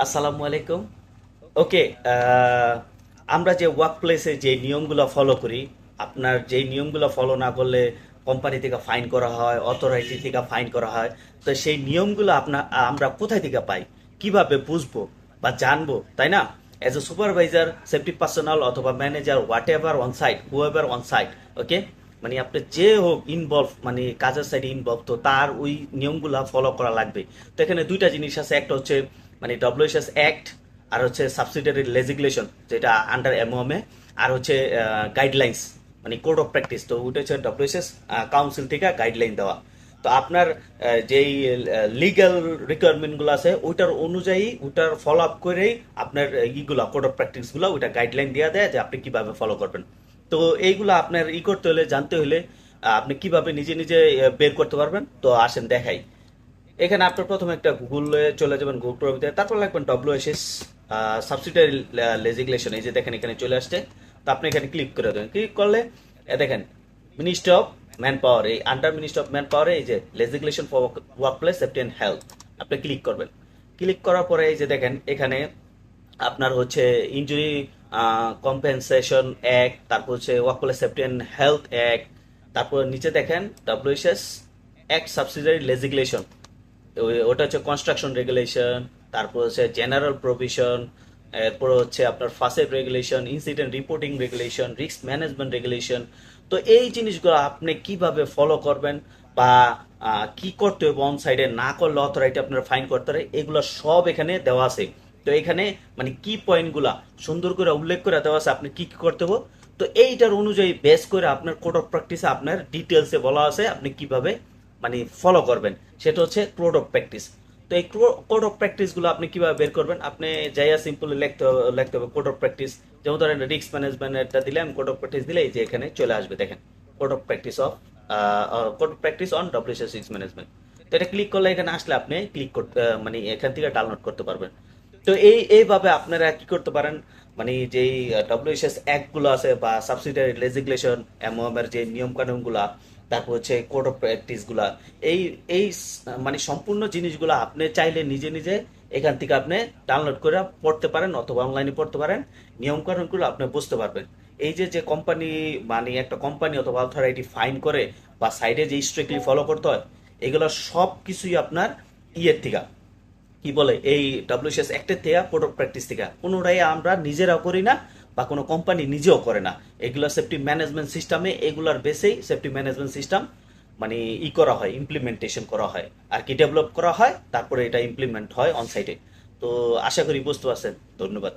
আসসালামু আলাইকুম। ওকে, আহ, আমরা যে ওয়ার্ক প্লেসে যে নিয়মগুলো ফলো করি, আপনার যেই নিয়মগুলো ফলো না করলে কোম্পানি থেকে ফাইন করা হয়, অথরাইটি থেকে ফাইন করা হয়। তো সেই নিয়মগুলো আমরা কোথায় থেকে পাই, কিভাবে বুঝবো বা জানবো, তাই না? As a supervisor, safety personnel অথবা manager, whatever on site, whoever on site, okay, মানে আপনি যে হোক ইনভলভ, মানে কাজের সাইডে ইনভলভ, তো তার ওই নিয়মগুলা ফলো করা লাগবে। তো এখানে দুইটা জিনিস আছে, একটা হচ্ছে মানে ডব্লিউএসএস অ্যাক্ট, আর হচ্ছে সাবসিডিয়ারি লেজিসলেশন যেটা আন্ডার এমওএমএ, আর হচ্ছে গাইডলাইন্স মানে কোড অফ প্র্যাকটিস। তো ওটা হচ্ছে ডব্লিউএসএস কাউন্সিল থেকে গাইডলাইন দেওয়া। তো আপনার যেই লিগ্যাল রিকোয়ারমেন্টগুলো আছে ওইটার অনুযায়ী ওটার ফলো আপ করেই আপনার ইগুলা কোড অফ প্র্যাকটিসগুলো ওইটা গাইডলাইন দেওয়া দেয় যে আপনি কিভাবে ফলো করবেন। তো এইগুলো আপনার করতে হলে, জানতে হলে আপনি কিভাবে নিজে নিজে বের করতে পারবেন, তো আসেন দেখাই। এখানে আপনার প্রথমে একটা গুগলে চলে যাবেন, গুগল ক্রোমে, তারপর লাগবেন ডব্লিউএসএস সাবসিডিয়ারি লেজিসলেশন। এই যে দেখেন এখানে চলে আসছে। তো আপনি এখানে ক্লিক করে দেবেন। ক্লিক করলে দেখেন মিনিস্ট্রি অফ ম্যান পাওয়ার, এই আন্ডার মিনিস্ট্রি অফ ম্যান পাওয়ারে এই যে legislation for work place safety and health, আপনি ক্লিক করবেন। ক্লিক করার পরে এই যে দেখেন এখানে আপনার হচ্ছে ইনজুরি কম্পেনসেশন অ্যাক্ট, তারপর হচ্ছে work place safety and health act, তারপর নিচে দেখেন ডব্লিউএসএস অ্যাক্ট সাবসিডিয়ারি লেজিসলেশন, ওটা হচ্ছে কনস্ট্রাকশন রেগুলেশন, তারপর হচ্ছে জেনারেল প্রভিশন, এরপর হচ্ছে আপনার first aid regulation, incident reporting regulation, risk management regulation. তো এই জিনিসগুলো আপনি কিভাবে ফলো করবেন বা কি করতে হবে, অন সাইডে না করলে অথরাইটি আপনার ফাইন করতে পারে, এগুলো সব এখানে দেওয়া আছে। তো এখানে মানে কি পয়েন্টগুলা সুন্দর করে উল্লেখ করে দেওয়া আছে আপনি কি কি করতে হবে। তো এইটার অনুযায়ী বেস করে আপনার কোড অফ প্র্যাকটিসে আপনার ডিটেলসে বলা আছে আপনি কিভাবে মানে ফলো করবেন, সেটা হচ্ছে কোড অফ প্র্যাকটিস। তো এই কোড অফ প্র্যাকটিসগুলো আপনি কিভাবে বের করবেন, আপনি যাইয়া সিম্পলি লিখতে হবে কোড অফ প্র্যাকটিস। যেমন ধরেন রিস্ক ম্যানেজমেন্টটা দিলাম, কোড অফ প্র্যাকটিস দিলে এই যে এখানে চলে আসবে দেখেন code of practice of code of practice on WSS risk management. তো এটা ক্লিক করলে এখানে আসলে আপনি ক্লিক করতে মানে এখান থেকে ডাউনলোড করতে পারবেন। তো এইভাবে আপনারা কি করতে পারেন, মানে যেই ডব্লিউএসএস অ্যাক্টগুলো আছে বা সাবসিডিয়ারি লেজিসলেশন, এমওএম এর যে নিয়ম কানুনগুলা, তারপর হচ্ছে কোড অফ প্র্যাকটিসগুলা, এই এই মানে সম্পূর্ণ জিনিসগুলো আপনি চাইলে নিজে নিজে এখান থেকে আপনি ডাউনলোড করে পড়তে পারেন অথবা অনলাইনে পড়তে পারেন। নিয়ম কানুনগুলো আপনি বুঝতে পারবেন। এই যে যে কোম্পানি, মানে একটা কোম্পানি অথবা অথরিটি ফাইন করে বা সাইডে যে স্ট্রিক্টলি ফলো করতে হয়, এগুলো সব কিছুই আপনার ইয়ের থেকে কি বলে এই ডব্লিউসিএস অ্যাক্টের থেকে, কোড অফ প্র্যাকটিস থেকে, কোনোটাই আমরা নিজেরাও করি না বা কোনো কোম্পানি নিজেও করে না। এগুলো সেফটি ম্যানেজমেন্ট সিস্টেমে, এগুলার বেসেই সেফটি ম্যানেজমেন্ট সিস্টেম মানে করা হয়, ইমপ্লিমেন্টেশন করা হয় আর কি, ডেভেলপ করা হয়, তারপরে এটা ইমপ্লিমেন্ট হয় অন সাইটে। তো আশা করি বুঝতে পারছেন। ধন্যবাদ।